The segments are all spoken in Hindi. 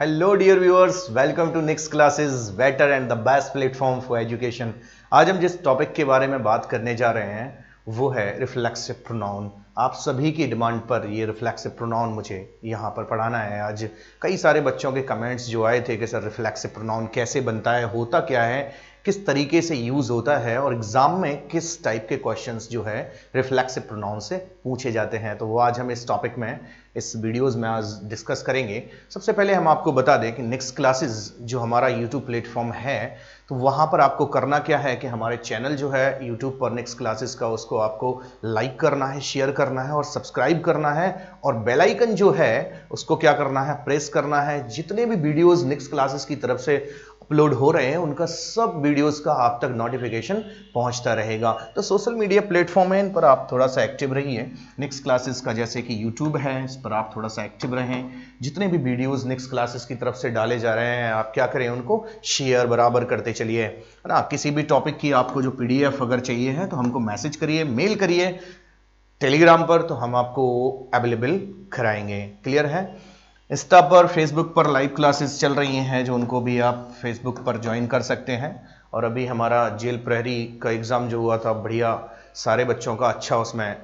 Hello dear viewers, welcome to next classes better and the best platform for education. आज हम जिस टॉपिक के बारे में बात करने जा रहे हैं वो है रिफ्लेक्सिव प्रोनाउन। आप सभी की डिमांड पर ये रिफ्लेक्सिव प्रोनाउन मुझे यहाँ पर पढ़ाना है। आज कई सारे बच्चों के कमेंट्स जो आए थे कि सर रिफ्लेक्सिव प्रोनाउन कैसे बनता है, होता क्या है, किस तरीके से यूज होता है और एग्जाम में किस टाइप के क्वेश्चंस जो है रिफ्लेक्सिव प्रोनाउन से पूछे जाते हैं। तो वो आज हम इस टॉपिक में, इस वीडियोस में आज डिस्कस करेंगे। सबसे पहले हम आपको बता दें कि नेक्स्ट क्लासेस जो हमारा यूट्यूब प्लेटफॉर्म है, तो वहां पर आपको करना क्या है कि हमारे चैनल जो है यूट्यूब पर नेक्स्ट क्लासेस का, उसको आपको लाइक करना है, शेयर करना है और सब्सक्राइब करना है। और बेल आइकन जो है उसको क्या करना है, प्रेस करना है। जितने भी वीडियोस नेक्स्ट क्लासेस की तरफ से अपलोड हो रहे हैं उनका सब वीडियोस का आप तक नोटिफिकेशन पहुंचता रहेगा। तो सोशल मीडिया प्लेटफॉर्म है, इन पर आप थोड़ा सा एक्टिव रहिए। नेक्स्ट क्लासेस का जैसे कि यूट्यूब है, इस पर आप थोड़ा सा एक्टिव रहें। जितने भी वीडियोस नेक्स्ट क्लासेस की तरफ से डाले जा रहे हैं आप क्या करें, उनको शेयर बराबर करते चलिए, है ना। किसी भी टॉपिक की आपको जो पीडीएफ अगर चाहिए है तो हमको मैसेज करिए, मेल करिए टेलीग्राम पर, तो हम आपको अवेलेबल कराएंगे। क्लियर है। इंस्टा पर, फेसबुक पर लाइव क्लासेस चल रही हैं जो उनको भी आप फेसबुक पर ज्वाइन कर सकते हैं। और अभी हमारा जेल प्रहरी का एग्ज़ाम जो हुआ था, बढ़िया सारे बच्चों का अच्छा उसमें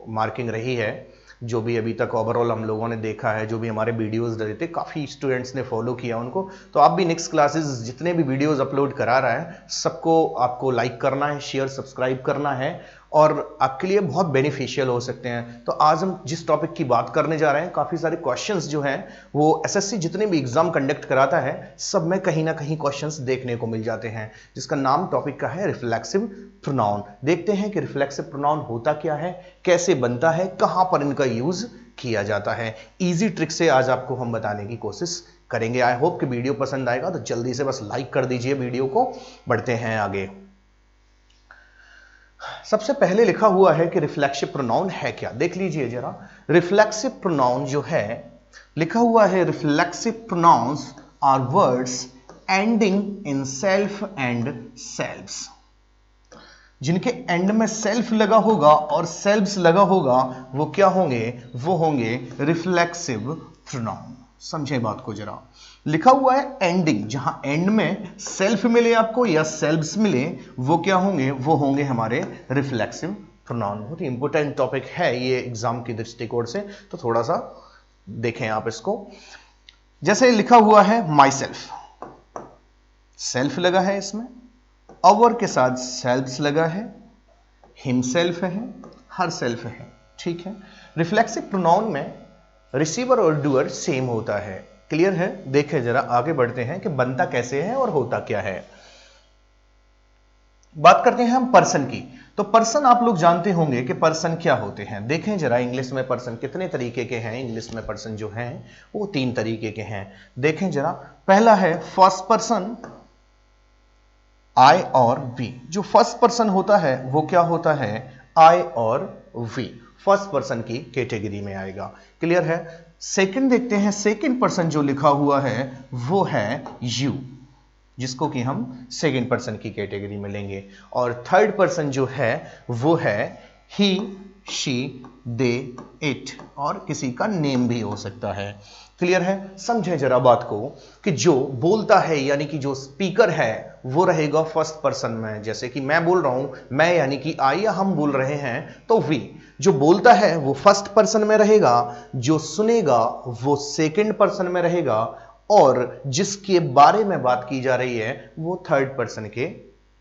मार्किंग रही है। जो भी अभी तक ओवरऑल हम लोगों ने देखा है, जो भी हमारे वीडियोस डले थे, काफ़ी स्टूडेंट्स ने फॉलो किया उनको। तो आप भी नेक्स्ट क्लासेस जितने भी वीडियोस अपलोड करा रहा है सबको आपको लाइक करना है, शेयर सब्सक्राइब करना है और आपके लिए बहुत बेनिफिशियल हो सकते हैं। तो आज हम जिस टॉपिक की बात करने जा रहे हैं, काफ़ी सारे क्वेश्चंस जो हैं वो एसएससी जितने भी एग्जाम कंडक्ट कराता है सब में कहीं ना कहीं क्वेश्चंस देखने को मिल जाते हैं, जिसका नाम टॉपिक का है रिफ्लेक्सिव प्रोनाउन। देखते हैं कि रिफ्लेक्सिव प्रोनाउन होता क्या है, कैसे बनता है, कहां पर इनका यूज किया जाता है। इजी ट्रिक से आज आपको हम बताने की कोशिश करेंगे। आई होप कि वीडियो पसंद आएगा, तो जल्दी से बस लाइक कर दीजिए वीडियो को। बढ़ते हैं आगे। सबसे पहले लिखा हुआ है कि रिफ्लेक्सिव प्रोनाउन है क्या, देख लीजिए जरा। रिफ्लेक्सिव प्रोनाउन जो है, लिखा हुआ है reflexive pronouns are words ending in self and selves. जिनके एंड में सेल्फ लगा होगा और सेल्व्स लगा होगा वो क्या होंगे, वो होंगे रिफ्लेक्सिव प्रोनाउन। समझे बात को जरा। लिखा हुआ है एंडिंग, जहां एंड में सेल्फ मिले आपको या सेल्व्स मिले वो क्या होंगे, वो होंगे हमारे रिफ्लेक्सिव प्रोनाउन। बहुत ही इंपॉर्टेंट टॉपिक है ये एग्जाम की दृष्टिकोण से, तो थोड़ा सा देखें आप इसको। जैसे लिखा हुआ है माई सेल्फ, सेल्फ लगा है इसमें, अवर के साथ सेल्फ्स लगा है, हिमसेल्फ है, हर सेल्फ है, ठीक है। रिफ्लेक्सिव प्रोनाउन में रिसीवर और डूअर सेम होता है। क्लियर है। देखें जरा, आगे बढ़ते हैं कि बनता कैसे है और होता क्या है। बात करते हैं हम पर्सन की। तो पर्सन आप लोग जानते होंगे कि पर्सन क्या होते हैं। देखें जरा इंग्लिश में पर्सन कितने तरीके के हैं। इंग्लिश में पर्सन जो हैं वो 3 तरीके के हैं। देखें जरा, पहला है फर्स्ट पर्सन, आई और वी। जो फर्स्ट पर्सन होता है वो क्या होता है, आई और वी, फर्स्ट पर्सन की कैटेगरी में आएगा। क्लियर है। सेकंड देखते हैं, सेकंड पर्सन जो लिखा हुआ है वो है यू, जिसको कि हम सेकंड पर्सन की कैटेगरी में लेंगे। और थर्ड पर्सन जो है वो है ही, शी, दे, इट, और किसी का नेम भी हो सकता है। क्लियर है। समझे जरा बात को कि जो बोलता है यानी कि जो स्पीकर है वो रहेगा फर्स्ट पर्सन में। जैसे कि मैं बोल रहा हूं, मैं यानी कि आई, या हम बोल रहे हैं तो वी। जो बोलता है वो फर्स्ट पर्सन में रहेगा, जो सुनेगा वो सेकंड पर्सन में रहेगा, और जिसके बारे में बात की जा रही है वो थर्ड पर्सन के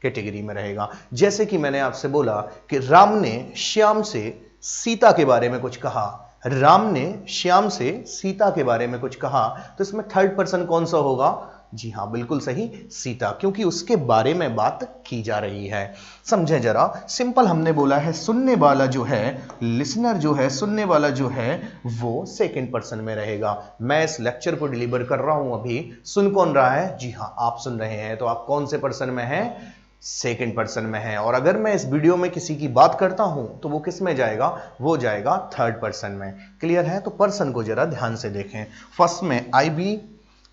कैटेगरी में रहेगा। जैसे कि मैंने आपसे बोला कि राम ने श्याम से सीता के बारे में कुछ कहा, राम ने श्याम से सीता के बारे में कुछ कहा, तो इसमें थर्ड पर्सन कौन सा होगा, जी हां बिल्कुल सही, सीता, क्योंकि उसके बारे में बात की जा रही है। समझे जरा, सिंपल हमने बोला है सुनने वाला जो है, लिसनर जो है, सुनने वाला जो है वो सेकंड पर्सन में रहेगा। मैं इस लेक्चर को डिलीवर कर रहा हूं, अभी सुन कौन रहा है, जी हां आप सुन रहे हैं, तो आप कौन से पर्सन में हैं, सेकंड पर्सन में है। और अगर मैं इस वीडियो में किसी की बात करता हूं तो वो किस में जाएगा, वो जाएगा थर्ड पर्सन में। क्लियर है। तो पर्सन को जरा ध्यान से देखें। फर्स्ट में आई बी,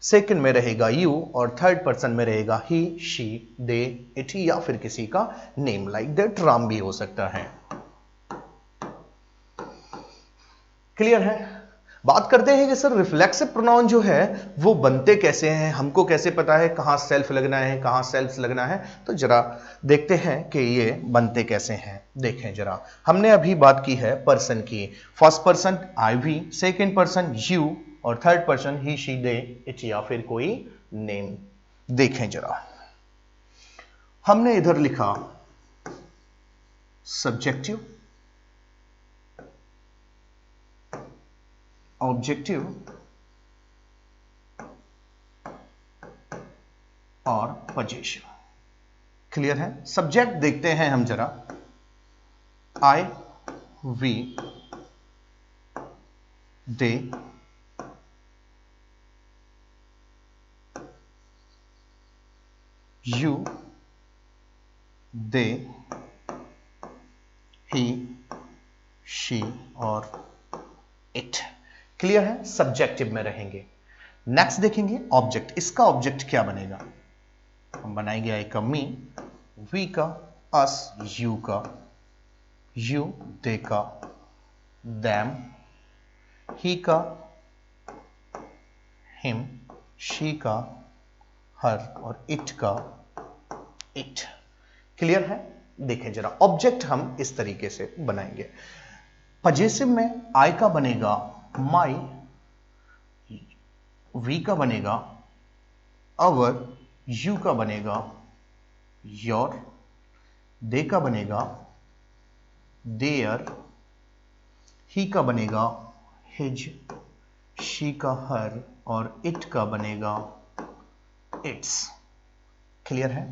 सेकंड में रहेगा यू, और थर्ड पर्सन में रहेगा ही, शी, दे, इट, या फिर किसी का नेम, लाइक दैट राम भी हो सकता है। क्लियर है। बात करते हैं कि सर रिफ्लेक्सिव प्रोनाउन जो है वो बनते कैसे हैं, हमको कैसे पता है कहां सेल्फ लगना है कहां सेल्फ्स लगना है। तो जरा देखते हैं कि ये बनते कैसे हैं। देखें जरा, हमने अभी बात की है पर्सन की। First person I we, second person you और third person he she they it या फिर कोई नेम। देखें जरा, हमने इधर लिखा सब्जेक्टिव, ऑब्जेक्टिव और पजेसिव। क्लियर है? सब्जेक्ट देखते हैं हम जरा, I we they you they he she और इट। क्लियर है? सब्जेक्टिव में रहेंगे। नेक्स्ट देखेंगे ऑब्जेक्ट। इसका ऑब्जेक्ट क्या बनेगा? हम बनाएंगे आई का मी, वी का अस, यू का यू, दे का दैम, ही का हिम, शी का हर और इट का इट। क्लियर है? देखें जरा, ऑब्जेक्ट हम इस तरीके से बनाएंगे। पजेसिव में आई का बनेगा माई, वी का बनेगा अवर, यू का बनेगा योर, दे का बनेगा देयर, ही का बनेगा हिज, शी का हर और इट का बनेगा इट्स। क्लियर है?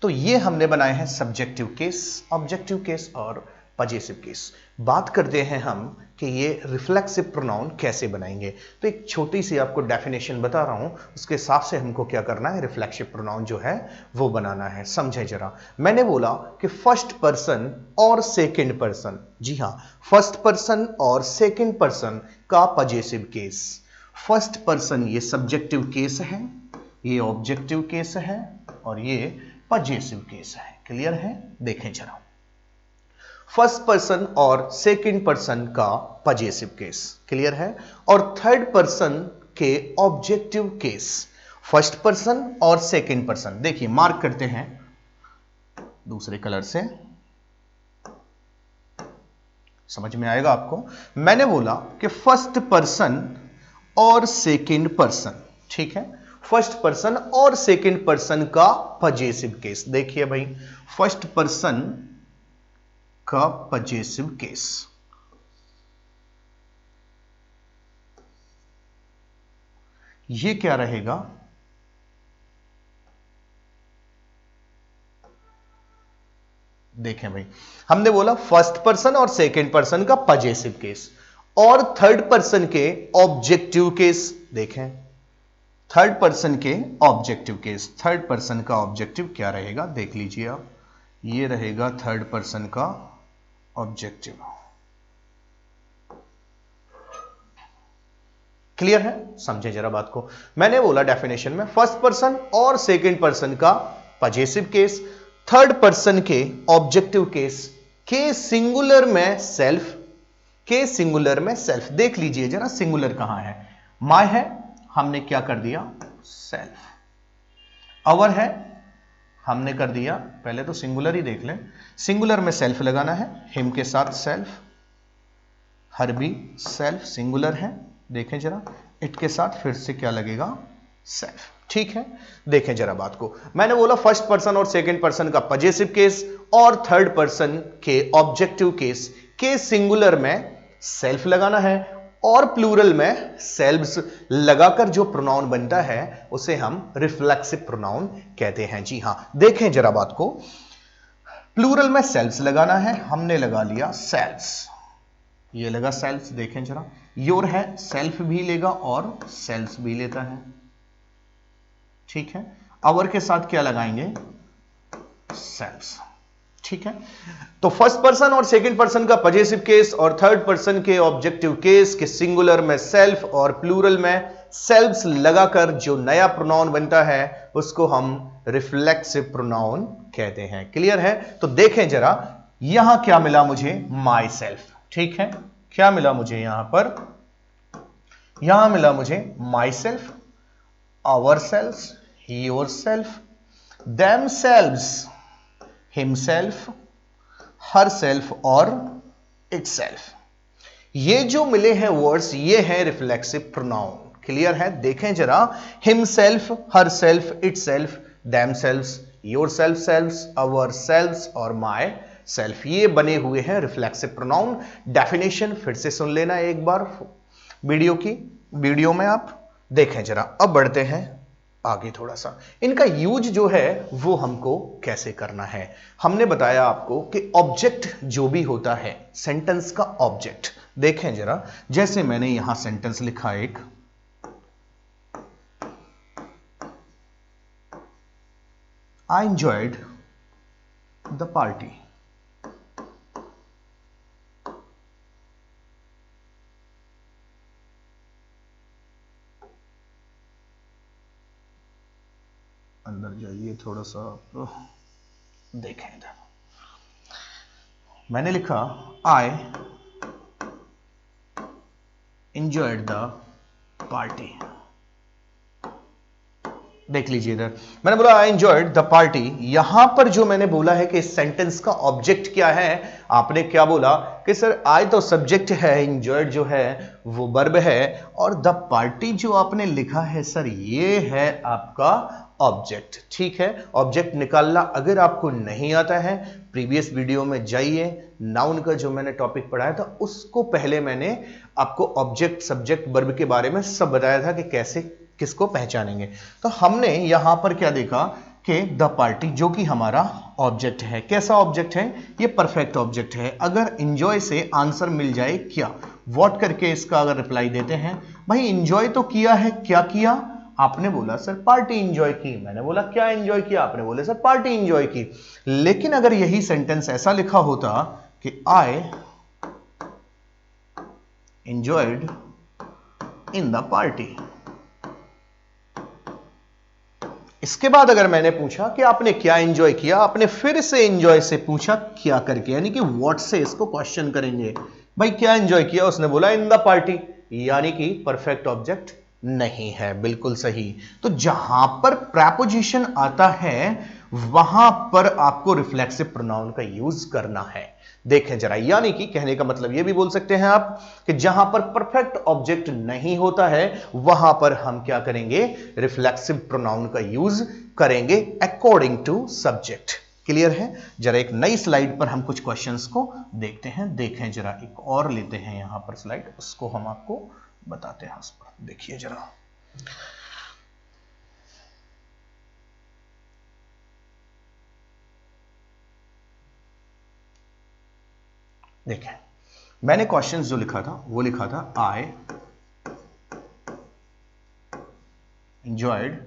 तो ये हमने बनाए हैं सब्जेक्टिव केस, ऑब्जेक्टिव केस और पजेसिव केस। बात करते हैं हम कि ये रिफ्लेक्सिव प्रोनाउन कैसे बनाएंगे। तो एक छोटी सी आपको डेफिनेशन बता रहा हूं, उसके हिसाब से हमको क्या करना है, रिफ्लेक्सिव प्रोनाउन जो है वो बनाना है। समझे जरा, मैंने बोला कि फर्स्ट पर्सन और सेकंड पर्सन, जी हां, फर्स्ट पर्सन और सेकंड पर्सन का पजेसिव केस। फर्स्ट पर्सन ये सब्जेक्टिव केस है, ये ऑब्जेक्टिव केस है और ये पजेसिव केस है। क्लियर है? देखें जरा, फर्स्ट पर्सन और सेकंड पर्सन का पजेसिव केस क्लियर है, और थर्ड पर्सन के ऑब्जेक्टिव केस। फर्स्ट पर्सन और सेकंड पर्सन, देखिए मार्क करते हैं दूसरे कलर से, समझ में आएगा आपको। मैंने बोला कि फर्स्ट पर्सन और सेकंड पर्सन, ठीक है, फर्स्ट पर्सन और सेकंड पर्सन का पजेसिव केस। देखिए भाई, फर्स्ट पर्सन का पजेसिव केस, ये क्या रहेगा? देखें भाई, हमने बोला फर्स्ट पर्सन और सेकंड पर्सन का पजेसिव केस और थर्ड पर्सन के ऑब्जेक्टिव केस। देखें, थर्ड पर्सन के ऑब्जेक्टिव केस, थर्ड पर्सन का ऑब्जेक्टिव क्या रहेगा देख लीजिए आप, ये रहेगा थर्ड पर्सन का ऑब्जेक्टिव। क्लियर है? समझे जरा बात को। मैंने बोला डेफिनेशन में, फर्स्ट पर्सन और सेकंड पर्सन का पजेसिव केस, थर्ड पर्सन के ऑब्जेक्टिव केस, के सिंगुलर में सेल्फ, के सिंगुलर में सेल्फ। देख लीजिए जरा, सिंगुलर कहां है? माय है, हमने क्या कर दिया? सेल्फ। अवर है, हमने कर दिया, पहले तो सिंगुलर ही देख लें, सिंगुलर में सेल्फ लगाना है, हिम के साथ सेल्फ, हर भी सेल्फ सिंगुलर है। देखें जरा, इट के साथ फिर से क्या लगेगा? सेल्फ। ठीक है, देखें जरा बात को। मैंने बोला फर्स्ट पर्सन और सेकंड पर्सन का पजेसिव केस और थर्ड पर्सन के ऑब्जेक्टिव केस, के सिंगुलर में सेल्फ लगाना है और प्लूरल में सेल्व्स लगाकर जो प्रोनाउन बनता है उसे हम रिफ्लेक्सिव प्रोनाउन कहते हैं। जी हां, देखें जरा बात को, प्लूरल में सेल्व्स लगाना है, हमने लगा लिया सेल्व्स, ये लगा सेल्व्स। देखें जरा, योर है, सेल्फ भी लेगा और सेल्व्स भी लेता है, ठीक है। अवर के साथ क्या लगाएंगे? सेल्व्स, ठीक है। तो फर्स्ट पर्सन और सेकंड पर्सन का पजेसिव केस और थर्ड पर्सन के ऑब्जेक्टिव केस के सिंगुलर में सेल्फ और प्लूरल में सेल्व्स लगाकर जो नया प्रोनाउन बनता है उसको हम रिफ्लेक्सिव प्रोनाउन कहते हैं। क्लियर है? तो देखें जरा, यहां क्या मिला मुझे? माई सेल्फ, ठीक है। क्या मिला मुझे यहां पर? यहां मिला मुझे myself, ourself, yourself, themselves, himself, herself और इटसेल्फ। ये जो मिले हैं वर्ड्स, ये हैं रिफ्लेक्सिव प्रोनाउन। क्लियर है? देखें जरा, himself, her self, itself, them selves, your self selves, our selves और माय सेल्फ, ये बने हुए हैं रिफ्लेक्सिव प्रोनाउन। डेफिनेशन फिर से सुन लेना एक बार वीडियो में आप देखें जरा। अब बढ़ते हैं आगे थोड़ा सा, इनका यूज जो है वो हमको कैसे करना है। हमने बताया आपको कि ऑब्जेक्ट जो भी होता है, सेंटेंस का ऑब्जेक्ट, देखें जरा, जैसे मैंने यहां सेंटेंस लिखा एक, I enjoyed the party. अंदर जाइए थोड़ा सा, आप देखें इधर। मैंने लिखा I enjoyed the party। देख लीजिए इधर, मैंने बोला आई एंजॉयड द पार्टी। यहां पर जो मैंने बोला है कि इस सेंटेंस का ऑब्जेक्ट क्या है, आपने क्या बोला कि सर आई तो सब्जेक्ट है, एंजॉयड जो है वो वर्ब है, और द पार्टी जो आपने लिखा है सर ये है आपका ऑब्जेक्ट। ठीक है, ऑब्जेक्ट निकालना अगर आपको नहीं आता है, प्रीवियस वीडियो में जाइए, नाउन का जो मैंने टॉपिक पढ़ाया था उसको पहले मैंने आपको ऑब्जेक्ट, सब्जेक्ट, वर्ब के बारे में सब बताया था कि कैसे किसको पहचानेंगे। तो हमने यहां पर क्या देखा कि द पार्टी जो कि हमारा ऑब्जेक्ट है, कैसा ऑब्जेक्ट है, ये परफेक्ट ऑब्जेक्ट है। अगर एंजॉय से आंसर मिल जाए क्या, व्हाट करके इसका अगर रिप्लाई देते हैं, भाई एंजॉय तो किया है, क्या किया, आपने बोला सर पार्टी एंजॉय की, मैंने बोला क्या एंजॉय किया, आपने बोला सर पार्टी एंजॉय की। लेकिन अगर यही सेंटेंस ऐसा लिखा होता कि I enjoyed in the party, इसके बाद अगर मैंने पूछा कि आपने क्या एंजॉय किया, आपने फिर से एंजॉय से पूछा क्या करके, यानी कि व्हाट से इसको क्वेश्चन करेंगे, भाई क्या एंजॉय किया, उसने बोला इन द पार्टी, यानी कि परफेक्ट ऑब्जेक्ट नहीं है। बिल्कुल सही। तो जहां पर प्रेपोजिशन आता है वहां पर आपको रिफ्लेक्सिव प्रोनाउन का यूज करना है। देखें जरा, यानी कि कहने का मतलब यह भी बोल सकते हैं आप कि जहां पर परफेक्ट ऑब्जेक्ट नहीं होता है वहां पर हम क्या करेंगे, रिफ्लेक्सिव प्रोनाउन का यूज करेंगे अकॉर्डिंग टू सब्जेक्ट। क्लियर है? जरा एक नई स्लाइड पर हम कुछ क्वेश्चंस को देखते हैं। देखें जरा, एक और लेते हैं यहां पर स्लाइड, उसको हम आपको बताते हैं उस पर। देखिए जरा, देखें मैंने क्वेश्चंस जो लिखा था वो लिखा था I enjoyed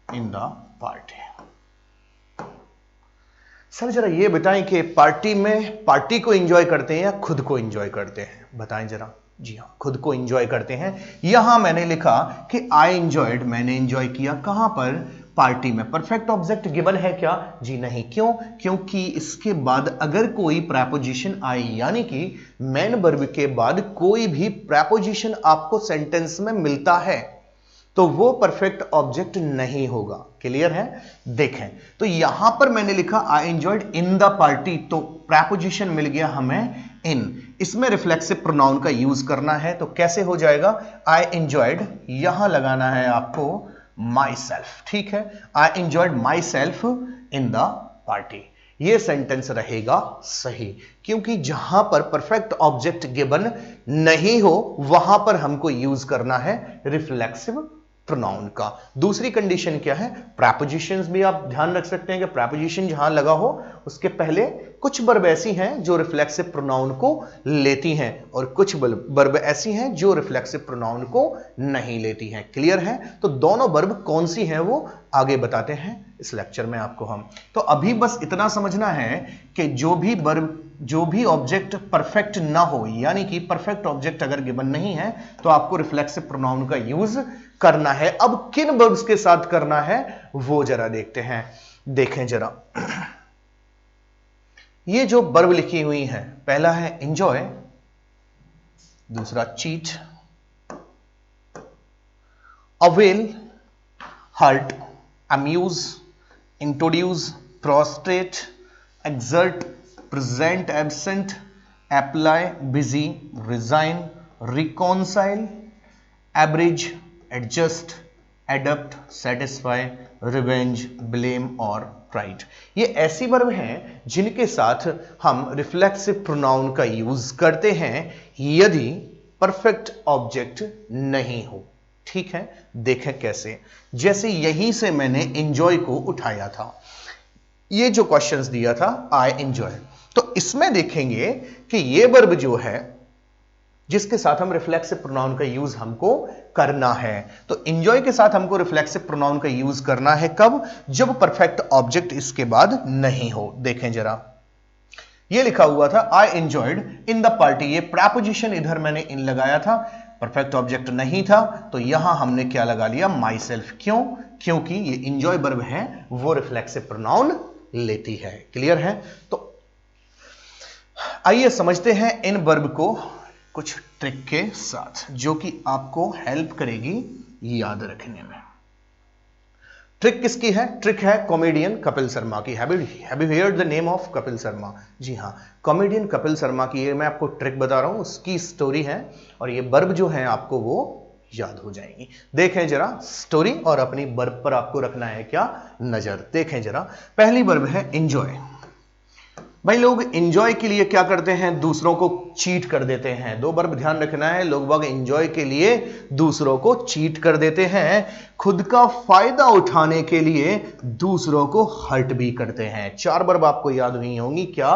in the party. Sir जरा ये बताएं कि पार्टी में पार्टी को एंजॉय करते हैं या खुद को एंजॉय करते हैं, बताएं जरा। जी हाँ, खुद को एंजॉय करते हैं। यहां मैंने लिखा कि आई एंजॉयड, मैंने एंजॉय किया, कहां पर, पार्टी में। परफेक्ट ऑब्जेक्ट गिवन है क्या, जी नहीं। क्यों? क्योंकि इसके बाद अगर कोई प्रेपोजिशन आई, यानी कि मेन वर्ब के बाद कोई भी प्रेपोजिशन आपको सेंटेंस में मिलता है तो वो परफेक्ट ऑब्जेक्ट नहीं होगा। क्लियर है? देखें तो यहां पर मैंने लिखा I enjoyed in the party, तो प्रेपोजिशन मिल गया हमें इन, इसमें रिफ्लेक्सिव प्रोनाउन का यूज करना है। तो कैसे हो जाएगा, आई एंजॉयड, यहां लगाना है आपको माई सेल्फ। ठीक है, I enjoyed my self in the party, ये सेंटेंस रहेगा सही, क्योंकि जहां पर परफेक्ट ऑब्जेक्ट गिवन नहीं हो वहां पर हमको यूज करना है रिफ्लेक्सिव प्रोनाउन का। दूसरी कंडीशन क्या है, प्रेपोजिशंस भी आप ध्यान रख सकते हैं कि प्रेपोजिशन जहां लगा हो उसके पहले कुछ वर्ब ऐसी हैं जो रिफ्लेक्सिव प्रोनाउन को लेती हैं और कुछ वर्ब ऐसी हैं जो रिफ्लेक्सिव प्रोनाउन को नहीं लेती हैं। क्लियर है? तो दोनों वर्ब कौन सी हैं वो आगे बताते हैं इस लेक्चर में आपको हम। तो अभी बस इतना समझना है कि जो भी वर्ब, जो भी ऑब्जेक्ट परफेक्ट ना हो, यानी कि परफेक्ट ऑब्जेक्ट अगर गिवन नहीं है तो आपको रिफ्लेक्सिव प्रोनाउन का यूज करना है। अब किन वर्ब्स के साथ करना है वो जरा देखते हैं। देखें जरा, ये जो वर्ब लिखी हुई है, पहला है एंजॉय, दूसरा cheat, avail, hurt, amuse, introduce, prostrate, exert, present absent, apply, busy, resign, reconcile, average, adjust, adapt, satisfy, revenge, blame और प्राइड। ये ऐसी वर्ब हैं जिनके साथ हम रिफ्लेक्सिव प्रोनाउन का यूज करते हैं यदि परफेक्ट ऑब्जेक्ट नहीं हो। ठीक है, देखें कैसे। जैसे यहीं से मैंने एंजॉय को उठाया था, ये जो क्वेश्चंस दिया था आई एंजॉय, तो इसमें देखेंगे कि ये वर्ब जो है जिसके साथ हम रिफ्लेक्सिव प्रोनाउन का यूज हमको करना है, तो एंजॉय के साथ हमको रिफ्लेक्सिव प्रोनाउन का यूज करना है कब? जब परफेक्ट ऑब्जेक्ट इसके बाद नहीं हो। देखें जरा, ये लिखा हुआ था I enjoyed in the party, ये प्रेपोजिशन इधर मैंने इन लगाया था, परफेक्ट ऑब्जेक्ट नहीं था तो यहां हमने क्या लगा लिया? My self. क्यों? क्योंकि ये एंजॉय वर्ब है, वो रिफ्लेक्सिव प्रोनाउन लेती है। क्लियर है? तो आइए समझते हैं इन वर्ब को कुछ ट्रिक के साथ, जो कि आपको हेल्प करेगी याद रखने में। ट्रिक किसकी है? ट्रिक है कॉमेडियन कपिल शर्मा की। Have you heard the name of Kapil Sharma? जी हाँ, कॉमेडियन कपिल शर्मा की ये मैं आपको ट्रिक बता रहा हूं, उसकी स्टोरी है और ये वर्ब जो है आपको वो याद हो जाएंगी। देखें जरा स्टोरी, और अपनी वर्ब पर आपको रखना है क्या? नजर। देखें जरा, पहली वर्ब है एंजॉय। भाई लोग एंजॉय के लिए क्या करते हैं? दूसरों को चीट कर देते हैं। दो वर्ब ध्यान रखना है, लोग बाग एंजॉय के लिए दूसरों को चीट कर देते हैं, खुद का फायदा उठाने के लिए दूसरों को हर्ट भी करते हैं। चार वर्ब आपको याद हुई होंगी क्या?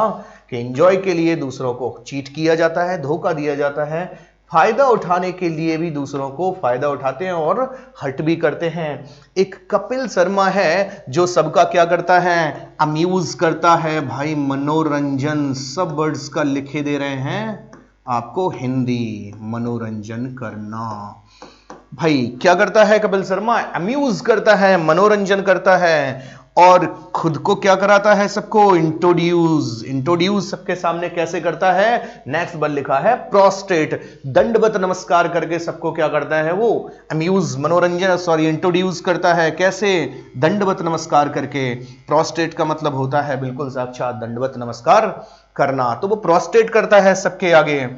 कि एंजॉय के लिए दूसरों को चीट किया जाता है, धोखा दिया जाता है, फायदा उठाने के लिए भी दूसरों को फायदा उठाते हैं और हर्ट भी करते हैं। एक कपिल शर्मा है जो सबका क्या करता है? अम्यूज करता है। भाई मनोरंजन, सब वर्ड्स का लिखे दे रहे हैं आपको हिंदी, मनोरंजन करना। भाई क्या करता है कपिल शर्मा? अम्यूज करता है, मनोरंजन करता है, और खुद को क्या कराता है? सबको इंट्रोड्यूस। इंट्रोड्यूस सबके सामने कैसे करता है? नेक्स्ट वर्ड लिखा है प्रोस्ट्रेट, दंडवत नमस्कार करके सबको क्या करता है? वो अम्यूज, मनोरंजन, सॉरी इंट्रोड्यूस करता है। कैसे? दंडवत नमस्कार करके। प्रोस्ट्रेट का मतलब होता है बिल्कुल साक्षात दंडवत नमस्कार करना, तो वो प्रोस्ट्रेट करता है सबके आगे।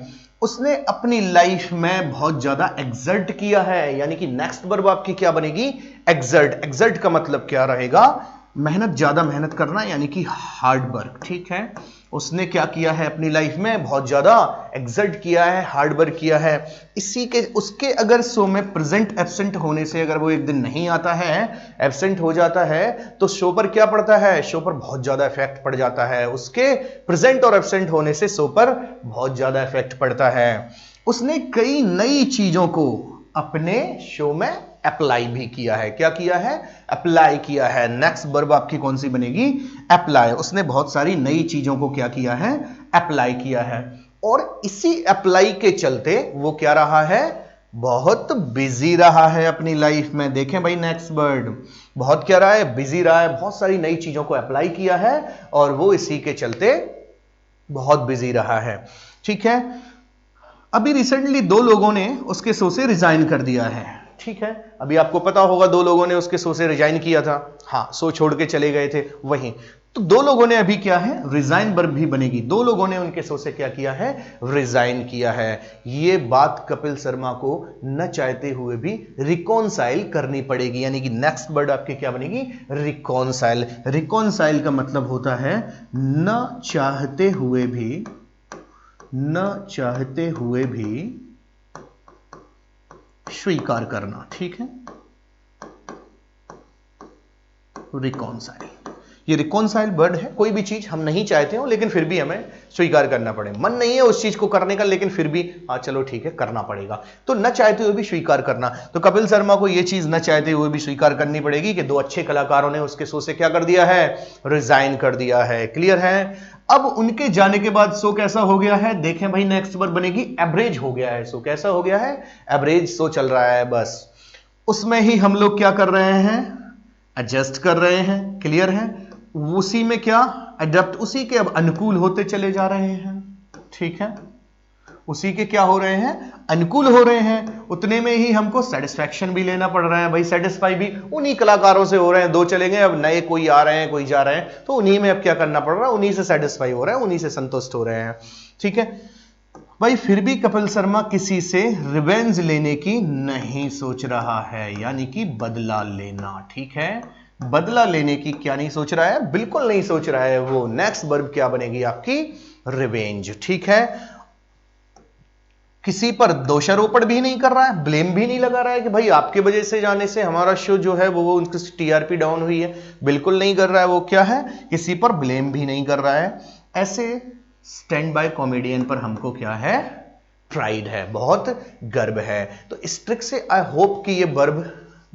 उसने अपनी लाइफ में बहुत ज्यादा एक्सर्ट किया है, यानी कि नेक्स्ट वर्ब आपकी क्या बनेगी? एक्सर्ट। एक्सर्ट का मतलब क्या रहेगा? मेहनत, ज्यादा मेहनत करना, यानी कि हार्ड वर्क। ठीक है, उसने क्या किया है अपनी लाइफ में? बहुत ज्यादा एक्सर्ट किया है, हार्ड वर्क किया है। इसी के उसके अगर शो में प्रेजेंट एब्सेंट होने से अगर वो एक दिन नहीं आता है, एब्सेंट हो जाता है, तो शो पर क्या पड़ता है? शो पर बहुत ज्यादा इफेक्ट पड़ जाता है। उसके प्रेजेंट और एब्सेंट होने से शो पर बहुत ज्यादा इफेक्ट पड़ता है। उसने कई नई चीजों को अपने शो में अप्लाई भी किया है। क्या किया है? अप्लाई किया है। नेक्स्ट वर्ब आपकी कौन सी बनेगी? अप्लाई। उसने बहुत सारी नई चीजों को क्या किया है? अप्लाई किया है, और इसी अप्लाई के चलते वो क्या रहा है? बहुत बिजी रहा है अपनी लाइफ में। देखें भाई नेक्स्ट वर्ड, बहुत क्या रहा है? बिजी रहा है, बहुत सारी नई चीजों को अप्लाई किया है और वो इसी के चलते बहुत बिजी रहा है। ठीक है, अभी रिसेंटली दो लोगों ने उसके शो से रिजाइन कर दिया है। ठीक है, अभी आपको पता होगा दो लोगों ने उसके शो से रिजाइन किया था। हाँ, शो छोड़ के चले गए थे वहीं, तो दो लोगों ने अभी क्या है? रिजाइन वर्ब भी बनेगी। दो लोगों ने उनके शो से क्या किया है? रिजाइन किया है। ये बात कपिल शर्मा को न चाहते हुए भी रिकॉन्साइल करनी पड़ेगी, यानी कि नेक्स्ट वर्ड आपकी क्या बनेगी? रिकॉन्साइल। रिकॉन्साइल का मतलब होता है न चाहते हुए भी, न चाहते हुए भी स्वीकार करना। ठीक है, रिकॉन्साइल। ये रिकॉन्साइल वर्ड है, कोई भी चीज हम नहीं चाहते हो लेकिन फिर भी हमें स्वीकार करना पड़े। मन नहीं है उस चीज को करने का लेकिन फिर भी हाँ चलो ठीक है करना पड़ेगा, तो न चाहते हुए भी स्वीकार करना। तो कपिल शर्मा को ये चीज न चाहते हुए भी स्वीकार करनी पड़ेगी कि दो अच्छे कलाकारों ने उसके शो से क्या कर दिया है? रिजाइन कर दिया है। क्लियर है? अब उनके जाने के बाद शो कैसा हो गया है? देखें भाई नेक्स्ट वर्ड बनेगी एवरेज हो गया है। शो कैसा हो गया है? एवरेज शो चल रहा है। बस उसमें ही हम लोग क्या कर रहे हैं? एडजस्ट कर रहे हैं। क्लियर है? उसी में क्या अडॉप्ट, उसी के अब अनुकूल होते चले जा रहे हैं, ठीक है, उसी के क्या हो रहे हैं, अनुकूल हो रहे हैं। उतने में ही हमको सेटिस्फैक्शन भी लेना पड़ रहा है भाई, सेटिस्फाई भी उन्हीं कलाकारों से हो रहे हैं। दो चले गए, अब नए कोई आ रहे हैं, कोई जा रहे हैं, तो उन्हीं में अब क्या करना पड़ रहा है, उन्हीं से सेटिस्फाई हो रहे हैं, उन्हीं से संतुष्ट हो रहे हैं, ठीक है भाई। फिर भी कपिल शर्मा किसी से रिवेंज लेने की नहीं सोच रहा है, यानी कि बदला लेना, ठीक है, बदला लेने की क्या नहीं सोच रहा है, बिल्कुल नहीं सोच रहा है वो। नेक्स्ट वर्ब क्या बनेगी आपकी, रिवेंज, ठीक है। किसी पर दोषारोपण भी नहीं कर रहा है, ब्लेम भी नहीं लगा रहा है कि भाई आपके वजह से जाने से हमारा शो जो है वो उनकी टीआरपी डाउन हुई है, बिल्कुल नहीं कर रहा है वो। क्या है, किसी पर ब्लेम भी नहीं कर रहा है। ऐसे स्टैंड बाय कॉमेडियन पर हमको क्या है, प्राइड है, बहुत गर्व है। तो इस ट्रिक से आई होप कि ये वर्ब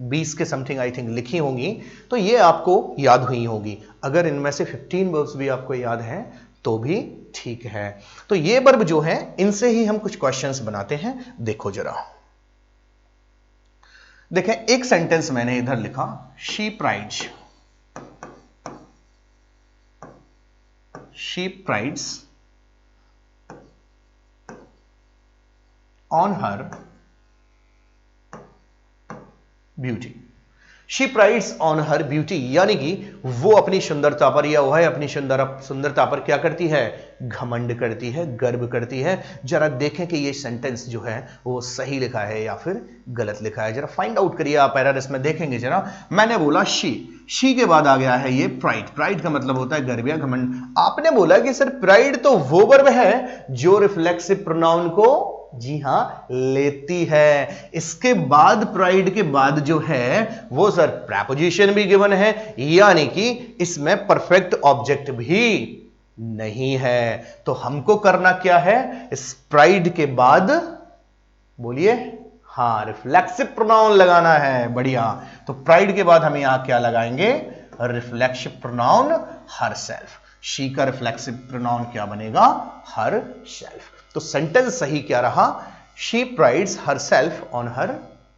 20 के समथिंग आई थिंक लिखी होंगी, तो ये आपको याद हुई होगी। अगर इनमें से 15 वर्ब्स भी आपको याद हैं तो भी ठीक है। तो ये वर्ब जो है इनसे ही हम कुछ क्वेश्चंस बनाते हैं। देखो जरा, देखें एक सेंटेंस मैंने इधर लिखा, she prides, she prides on her beauty, she prides on her beauty, यानी कि वो अपनी सुंदरता पर या वह अपनी सुंदरता पर क्या करती है, घमंड करती है, गर्व करती है। जरा देखें कि ये सेंटेंस जो है वो सही लिखा है या फिर गलत लिखा है, जरा फाइंड आउट करिए आप एरर्स में देखेंगे जरा। मैंने बोला शी के बाद आ गया है ये प्राइड, प्राइड का मतलब होता है गर्व या घमंड। आपने बोला कि सर प्राइड तो वो वर्ब है जो रिफ्लेक्सिव प्रोनाउन को, जी हां, लेती है। इसके बाद प्राइड के बाद जो है वो सर प्रेपोजिशन भी गिवन है, यानी कि इसमें परफेक्ट ऑब्जेक्ट भी नहीं है। तो हमको करना क्या है, इस प्राइड के बाद बोलिए, हां, रिफ्लेक्सिव प्रोनाउन लगाना है। बढ़िया, तो प्राइड के बाद हम यहां क्या लगाएंगे, reflexive pronoun her self. She का रिफ्लेक्सिव प्रोनाउन क्या बनेगा, हर सेल्फ। तो सेंटेंस सही क्या रहा, she prides her self on her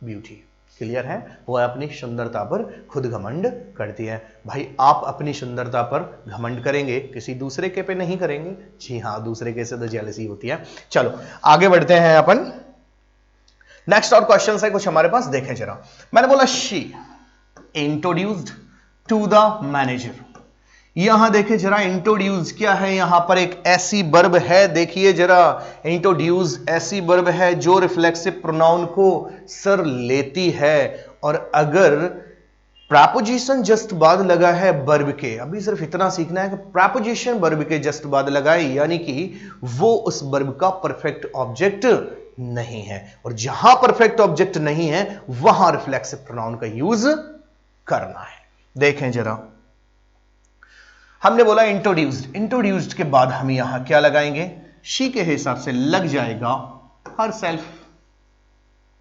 beauty. Clear है, वो अपनी सुंदरता पर खुद घमंड करती है। भाई आप अपनी सुंदरता पर घमंड करेंगे, किसी दूसरे के पे नहीं करेंगे। जी हां, दूसरे के से तो जेलसी होती है। चलो आगे बढ़ते हैं अपन। नेक्स्ट और क्वेश्चन है कुछ हमारे पास, देखें जरा। मैंने बोला she introduced to the manager, यहां देखें जरा, इंट्रोड्यूस क्या है, यहां पर एक ऐसी वर्ब है, देखिए जरा, इंट्रोड्यूस ऐसी वर्ब है जो रिफ्लेक्सिव प्रोनाउन को सर लेती है। और अगर प्रेपोजिशन जस्ट बाद लगा है वर्ब के, अभी सिर्फ इतना सीखना है कि प्रेपोजिशन वर्ब के जस्ट बाद लगा है, यानी कि वो उस वर्ब का परफेक्ट ऑब्जेक्ट नहीं है। और जहां परफेक्ट ऑब्जेक्ट नहीं है वहां रिफ्लेक्सिव प्रोनाउन का यूज करना है। देखें जरा, हमने बोला इंट्रोड्यूस्ड, इंट्रोड्यूस्ड के बाद हम यहां क्या लगाएंगे, शी के हिसाब से लग जाएगा हर सेल्फ।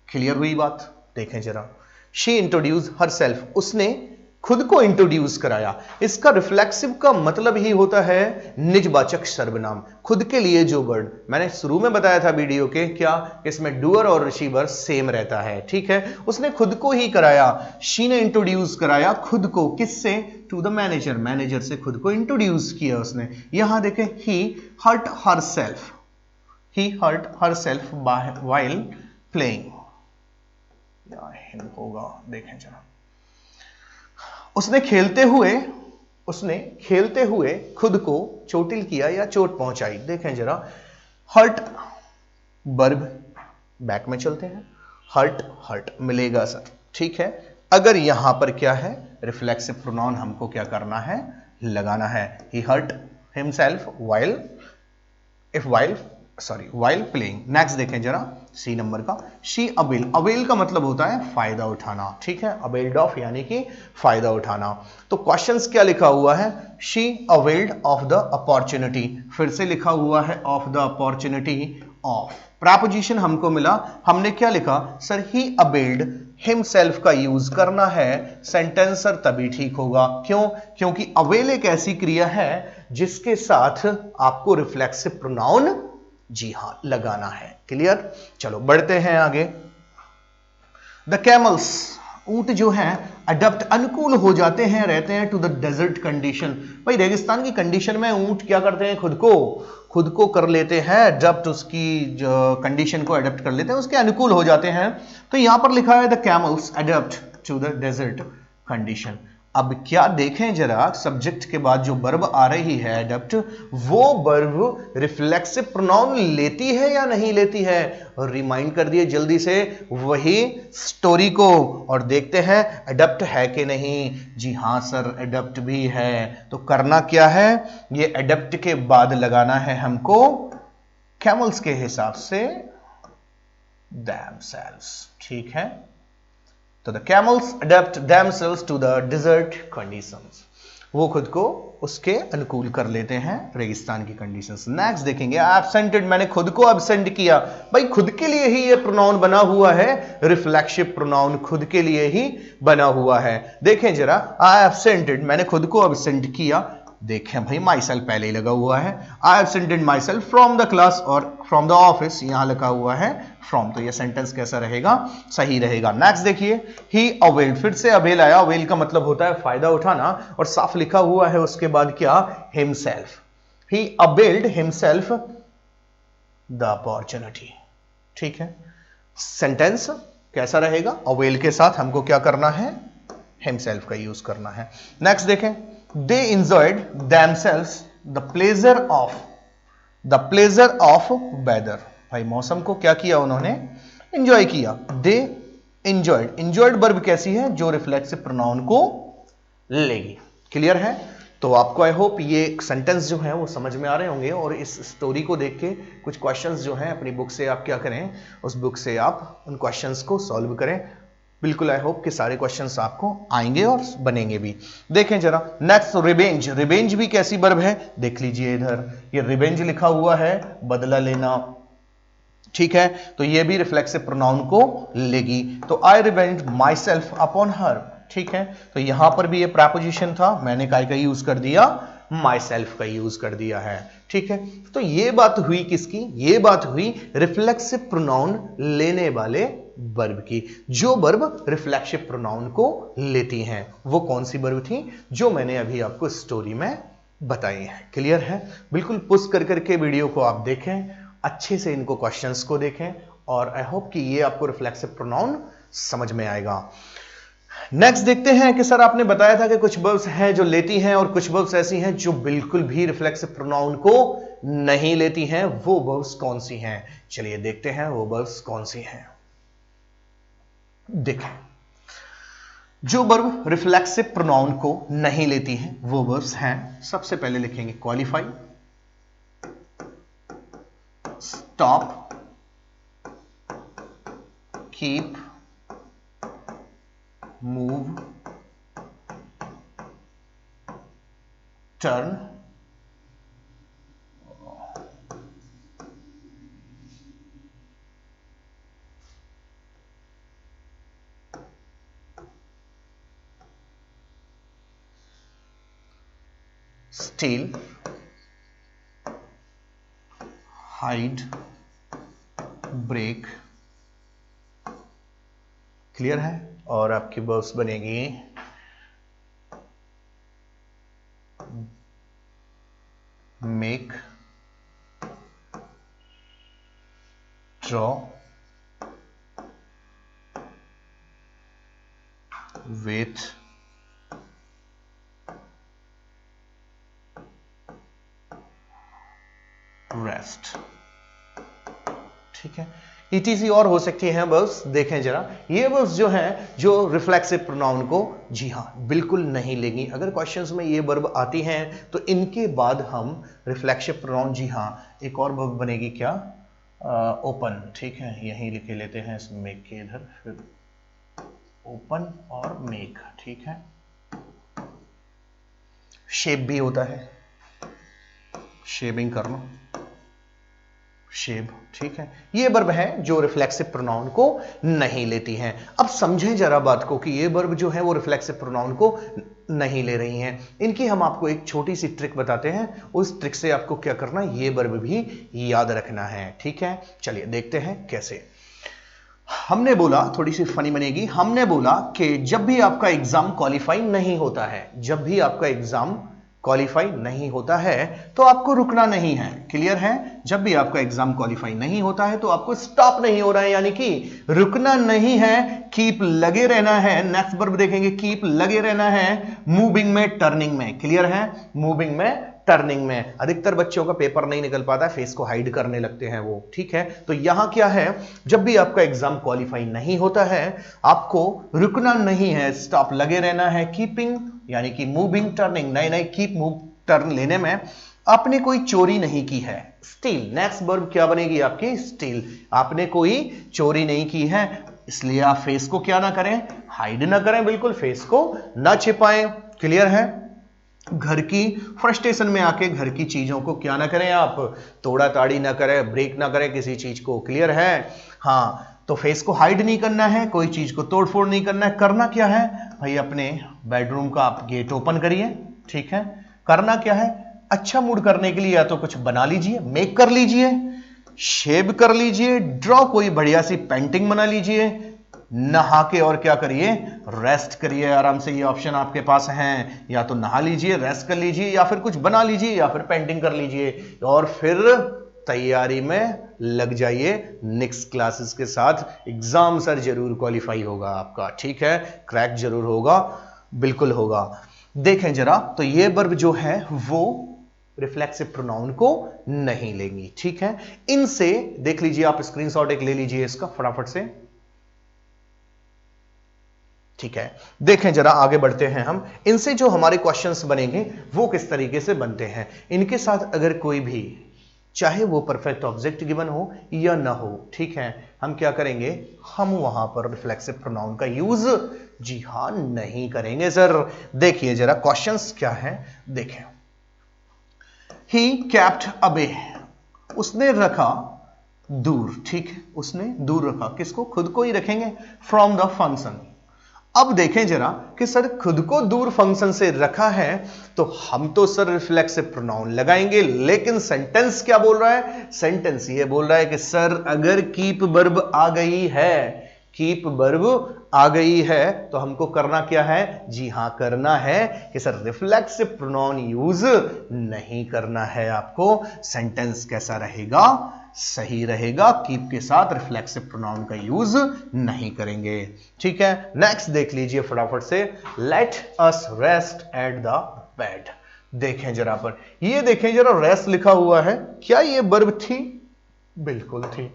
क्लियर हुई बात, देखें जरा, शी इंट्रोड्यूस हर सेल्फ, उसने खुद को इंट्रोड्यूस कराया। इसका रिफ्लेक्सिव का मतलब ही होता है निजवाचक सर्वनाम, खुद के लिए जो वर्ड। मैंने शुरू में बताया था वीडियो के, क्या इसमें डूअर और रिसीवर सेम रहता है, ठीक है। उसने खुद को ही कराया, शी ने इंट्रोड्यूस कराया खुद को, किससे, टू द मैनेजर, मैनेजर से खुद को इंट्रोड्यूस किया उसने। यहां देखें, he hurt herself, he hurt herself while playing, होगा, देखें जरा, उसने खेलते हुए खुद को चोटिल किया या चोट पहुंचाई। देखें जरा, हर्ट वर्ब, बैक में चलते हैं, हर्ट हर्ट मिलेगा सर, ठीक है। अगर यहां पर क्या है, रिफ्लेक्सिव प्रोनाउन हमको क्या करना है, लगाना है। He hurt himself while playing. Next देखें जरा, सी नंबर का, शी अवेल, अवेल का मतलब होता है फायदा उठाना, ठीक है, अवेल्ड ऑफ यानी कि फायदा उठाना। तो क्वेश्चंस क्या लिखा हुआ है, she availed of the opportunity, फिर से लिखा हुआ है of the opportunity of. Preposition हमको मिला, हमने क्या लिखा सर, ही अवेल्ड हिमसेल्फ का यूज करना है, सेंटेंस सर तभी ठीक होगा। क्यों, क्योंकि अवेल एक ऐसी क्रिया है जिसके साथ आपको रिफ्लेक्सिव प्रोनाउन, जी हां, लगाना है। क्लियर, चलो बढ़ते हैं आगे। द कैमल्स ऊंट जो है अडप्ट अनुकूल हो जाते हैं, रहते हैं टू द डेजर्ट कंडीशन। भाई रेगिस्तान की कंडीशन में ऊंट क्या करते हैं, खुद को कर लेते हैं अडप्ट, उसकी जो कंडीशन को अडप्ट कर लेते हैं, उसके अनुकूल हो जाते हैं। तो यहां पर लिखा है the camels adapt to the desert condition. अब क्या देखें जरा, सब्जेक्ट के बाद जो वर्ब आ रही है अडप्ट, वो वर्ब रिफ्लेक्सिव प्रोनाउन लेती है या नहीं लेती है। रिमाइंड कर दिए जल्दी से वही स्टोरी को और देखते हैं अडप्ट है कि नहीं। जी हां सर, अडप्ट भी है। तो करना क्या है, ये अडप्ट के बाद लगाना है हमको कैमल्स के हिसाब से themselves, ठीक है। तो the camels adapt themselves to the desert conditions, वो खुद को उसके अनुकूल कर लेते हैं रेगिस्तान की कंडीशंस। नेक्स्ट देखेंगे एब्सेंटेड, मैंने खुद को एब्सेंट किया। भाई खुद के लिए ही ये प्रोनाउन बना हुआ है, रिफ्लेक्सिव प्रोनाउन खुद के लिए ही बना हुआ है। देखें जरा, आई एब्सेंटेड, मैंने खुद को एब्सेंट किया। देखें भाई माई सेल्फ पहले ही लगा हुआ है, I absented myself from the class और फ्रॉम द ऑफिस यहां लगा हुआ है फ्रॉम, तो ये सेंटेंस कैसा रहेगा, सही रहेगा। नेक्स्ट देखिए, ही अवेल्ड, फिर से अवेल आया। अवेल का मतलब होता है फायदा उठाना, और साफ लिखा हुआ है उसके बाद क्या, himself. He availed himself the opportunity, ठीक है। सेंटेंस कैसा रहेगा, अवेल के साथ हमको क्या करना है, हिमसेल्फ का यूज करना है। नेक्स्ट देखें, they enjoyed themselves the pleasure of weather, भाई मौसम को क्या किया उन्होंने, एंजॉय किया। they enjoyed वर्ब कैसी है, जो रिफ्लेक्सिव प्रोनाउन को लेगी। क्लियर है। तो आपको आई होप ये सेंटेंस जो है वो समझ में आ रहे होंगे, और इस स्टोरी को देख के कुछ क्वेश्चंस जो हैं अपनी बुक से आप क्या करें, उस बुक से आप उन क्वेश्चंस को सॉल्व करें। बिल्कुल आई होप कि सारे क्वेश्चंस आपको आएंगे और बनेंगे भी। देखें जरा नेक्स्ट, रिवेंज। रिवेंज भी कैसी वर्ब है, देख लीजिए इधर, ये रिवेंज लिखा हुआ है, बदला लेना, ठीक है। तो ये भी रिफ्लेक्सिव प्रोनाउन को लेगी। तो I revenge myself upon her, ठीक है। तो यहां पर भी ये प्रेपोजिशन था, मैंने काय का यूज कर दिया, माई सेल्फ का यूज कर दिया है, ठीक है। तो ये बात हुई किसकी, ये बात हुई रिफ्लेक्सिव प्रोनाउन लेने वाले वर्ब की। जो वर्ब रिफ्लेक्सिव प्रोनाउन को लेती हैं वो कौन सी वर्ब थी, जो मैंने अभी आपको स्टोरी में बताई है। क्लियर है। बिल्कुल पुश कर करके वीडियो को आप देखें, अच्छे से इनको क्वेश्चंस को देखें, और आई होप कि ये आपको रिफ्लेक्सिव प्रोनाउन समझ में आएगा। नेक्स्ट देखते हैं कि सर आपने बताया था कि कुछ वर्ब्स हैं जो लेती हैं और कुछ वर्ब्स ऐसी हैं जो बिल्कुल भी रिफ्लेक्सिव प्रोनाउन को नहीं लेती हैं। वो वर्ब्स कौन सी हैं, चलिए देखते हैं वो वर्ब्स कौन सी हैं। देखें, जो वर्ब रिफ्लेक्सिव प्रोनाउन को नहीं लेती हैं वो वर्ब्स हैं, सबसे पहले लिखेंगे qualify, stop, keep, move, turn, steal, hide, break. Clear है। और आपकी वर्ब्स बनेगी मेक, ड्रॉ, वेट, रेस्ट, ठीक है। ETC और हो सकती हैं वर्ब्स। देखें जरा, ये वर्ब्स जो हैं जो रिफ्लेक्सिव प्रोनाउन को जी हां बिल्कुल नहीं लेंगी। अगर क्वेश्चंस में ये वर्ब आती हैं तो इनके बाद हम रिफ्लेक्सिव प्रोनाउन, जी हां एक और वर्ब बनेगी क्या, ओपन, ठीक है। यहीं लिखे लेते हैं इस मेक के इधर, फिर ओपन और मेक, ठीक है। शेप भी होता है, शेविंग करना, शेव, ठीक है। ये वर्ब है जो रिफ्लेक्सिव प्रोनाउन को नहीं लेती हैं। अब समझें जरा बात को कि ये वर्ब जो है वो रिफ्लेक्सिव प्रोनाउन को नहीं ले रही हैं। इनकी हम आपको एक छोटी सी ट्रिक बताते हैं, उस ट्रिक से आपको क्या करना, ये वर्ब भी याद रखना है, ठीक है। चलिए देखते हैं कैसे। हमने बोला, थोड़ी सी फनी बनेगी, हमने बोला कि जब भी आपका एग्जाम क्वालिफाई नहीं होता है, जब भी आपका एग्जाम क्वालिफाई नहीं होता है तो आपको रुकना नहीं है। क्लियर है? जब भी आपका एग्जाम क्वालिफाई नहीं होता है तो आपको स्टॉप नहीं हो रहा है, यानी कि रुकना नहीं है, कीप लगे रहना है। नेक्स्ट वर्ब देखेंगे, कीप लगे रहना है मूविंग में, टर्निंग में। क्लियर है? मूविंग में, टर्निंग में। अधिकतर बच्चों का पेपर नहीं निकल पाता है, फेस को हाइड करने लगते हैं वो। ठीक है, तो यहां क्या है, जब भी आपका एग्जाम क्वालिफाई नहीं होता है आपको रुकना नहीं है, स्टॉप लगे रहना है। कीपिंग यानी कि मूविंग, टर्निंग, नए नए कीप मूव टर्न लेने में आपने कोई चोरी नहीं की है। स्टील, नेक्स्ट वर्ब क्या बनेगी आपकी? स्टील। आपने कोई चोरी नहीं की है, इसलिए आप फेस को क्या ना करें, हाइड ना करें, बिल्कुल फेस को ना छिपाएं। क्लियर है? घर की फ्रस्ट्रेशन में आके घर की चीजों को क्या ना करें, आप तोड़ा ताड़ी ना करें, ब्रेक ना करें किसी चीज को। क्लियर है? हाँ, तो फेस को हाइड नहीं करना है, कोई चीज को तोड़फोड़ नहीं करना है। करना क्या है भाई, अपने बेडरूम का आप गेट ओपन करिए। ठीक है, करना क्या है, अच्छा मूड करने के लिए या तो कुछ बना लीजिए, मेक कर लीजिए, शेव कर लीजिए, ड्रॉ कोई बढ़िया सी पेंटिंग बना लीजिए, नहा के और क्या करिए, रेस्ट करिए आराम से। ये ऑप्शन आपके पास हैं, या तो नहा लीजिए, रेस्ट कर लीजिए, या फिर कुछ बना लीजिए, या फिर पेंटिंग कर लीजिए, और फिर तैयारी में लग जाइए नेक्स्ट क्लासेस के साथ। एग्जाम सर जरूर क्वालिफाई होगा आपका। ठीक है, क्रैक जरूर होगा, बिल्कुल होगा। देखें जरा, तो ये वर्ब जो है वो रिफ्लेक्सिव प्रोनाउन को नहीं लेंगी। ठीक है, इनसे देख लीजिए, आप स्क्रीनशॉट एक ले लीजिए इसका फटाफट से। ठीक है, देखें जरा, आगे बढ़ते हैं हम। इनसे जो हमारे क्वेश्चंस बनेंगे वो किस तरीके से बनते हैं। इनके साथ अगर कोई भी, चाहे वो परफेक्ट ऑब्जेक्ट गिवन हो या ना हो, ठीक है, हम क्या करेंगे, हम वहां पर रिफ्लेक्सिव प्रोनाउन का यूज जी हां नहीं करेंगे सर। देखिए जरा क्वेश्चंस क्या है, देखें। ही कैप्ट अवे, उसने रखा दूर। ठीक है, उसने दूर रखा, किसको, खुद को ही रखेंगे, फ्रॉम द फंक्शन। अब देखें जरा कि सर खुद को दूर फंक्शन से रखा है, तो हम तो सर रिफ्लेक्सिव प्रोनाउन लगाएंगे, लेकिन सेंटेंस क्या बोल रहा है, सेंटेंस ये बोल रहा है कि सर अगर कीप वर्ब आ गई है, कीप वर्ब आ गई है, तो हमको करना क्या है, जी हां करना है कि सर रिफ्लेक्सिव प्रोनाउन यूज नहीं करना है आपको। सेंटेंस कैसा रहेगा, सही रहेगा, कीप के साथ रिफ्लेक्सिव प्रोनाउन का यूज नहीं करेंगे। ठीक है, नेक्स्ट देख लीजिए फटाफट से, let us rest at the bed. देखें जरा पर, ये देखें जरा, रेस्ट लिखा हुआ है, क्या ये वर्ब थी, बिल्कुल थी।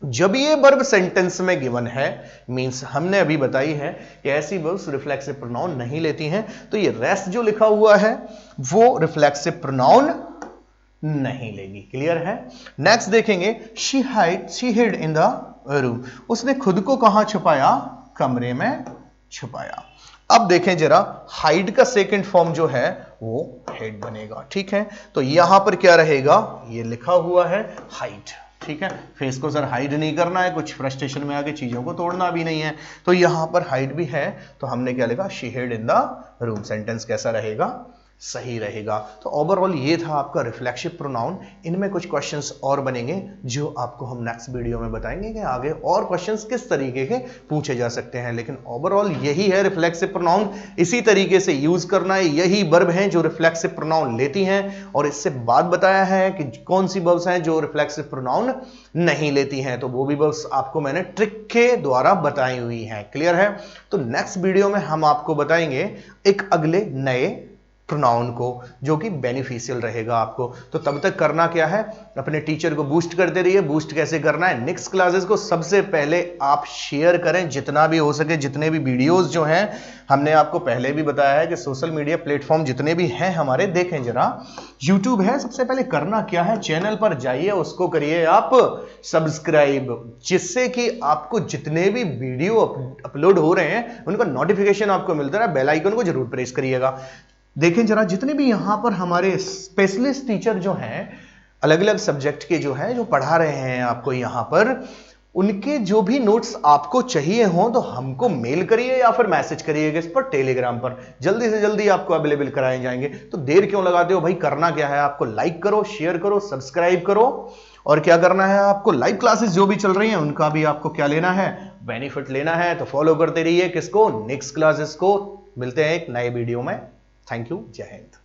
जब ये वर्ब सेंटेंस में गिवन है, मींस हमने अभी बताई है कि ऐसी वर्ब्स रिफ्लेक्सिव प्रोनाउन नहीं लेती हैं, तो ये रेस्ट जो लिखा हुआ है वो रिफ्लेक्सिव प्रोनाउन नहीं लेगी। क्लियर है? नेक्स्ट देखेंगे, she hid in the room, उसने खुद को कहां छुपाया, कमरे में छुपाया। अब देखें जरा, हाइड का सेकंड फॉर्म जो है वो हेड बनेगा। ठीक है, तो यहां पर क्या रहेगा, ये लिखा हुआ है हाइड। ठीक है, फेस को सर हाइड नहीं करना है, कुछ फ्रस्ट्रेशन में आके चीजों को तोड़ना भी नहीं है, तो यहां पर हाइड भी है, तो हमने क्या लिखा, she hid in the room. Sentence कैसा रहेगा, सही रहेगा। तो ओवरऑल ये था आपका रिफ्लेक्सिव प्रोनाउन। इनमें कुछ क्वेश्चंस और बनेंगे जो आपको हम नेक्स्ट वीडियो में बताएंगे कि आगे और क्वेश्चंस किस तरीके के पूछे जा सकते हैं, लेकिन ओवरऑल यही है रिफ्लेक्सिव प्रोनाउन, इसी तरीके से यूज करना है। यही वर्ब हैं जो रिफ्लेक्सिव प्रोनाउन लेती हैं, और इससे बाद बताया है कि कौन सी वर्ब्स हैं जो रिफ्लेक्सिव प्रोनाउन नहीं लेती हैं, तो वो भी वर्ब्स आपको मैंने ट्रिक के द्वारा बताई हुई हैं। क्लियर है? तो नेक्स्ट वीडियो में हम आपको बताएंगे एक अगले नए प्रोनाउन को जो कि बेनिफिशियल रहेगा आपको। तो तब तक करना क्या है, अपने टीचर को बूस्ट करते रहिए। बूस्ट कैसे करना है, नेक्स्ट क्लासेस को सबसे पहले आप शेयर करें जितना भी हो सके, जितने भी वीडियोस जो हैं, हमने आपको पहले भी बताया है कि सोशल मीडिया प्लेटफॉर्म जितने भी हैं हमारे, देखें जरा, यूट्यूब है, सबसे पहले करना क्या है, चैनल पर जाइए, उसको करिए आप सब्सक्राइब, जिससे कि आपको जितने भी वीडियो अपलोड हो रहे हैं उनका नोटिफिकेशन आपको मिलता है। बेल आइकन को जरूर प्रेस करिएगा। देखें जरा, जितने भी यहां पर हमारे स्पेशलिस्ट टीचर जो हैं, अलग अलग सब्जेक्ट के जो हैं, जो पढ़ा रहे हैं आपको यहां पर, उनके जो भी नोट्स आपको चाहिए हो तो हमको मेल करिए या फिर मैसेज करिएगा इस पर, टेलीग्राम पर, जल्दी से जल्दी आपको अवेलेबल कराए जाएंगे। तो देर क्यों लगाते हो भाई, करना क्या है, आपको लाइक करो, शेयर करो, सब्सक्राइब करो, और क्या करना है आपको, लाइव क्लासेस जो भी चल रही हैं उनका भी आपको क्या लेना है, बेनिफिट लेना है। तो फॉलो करते रहिए किसको, नेक्स्ट क्लासेस को। मिलते हैं एक नए वीडियो में। थैंक यू, जय हिंद।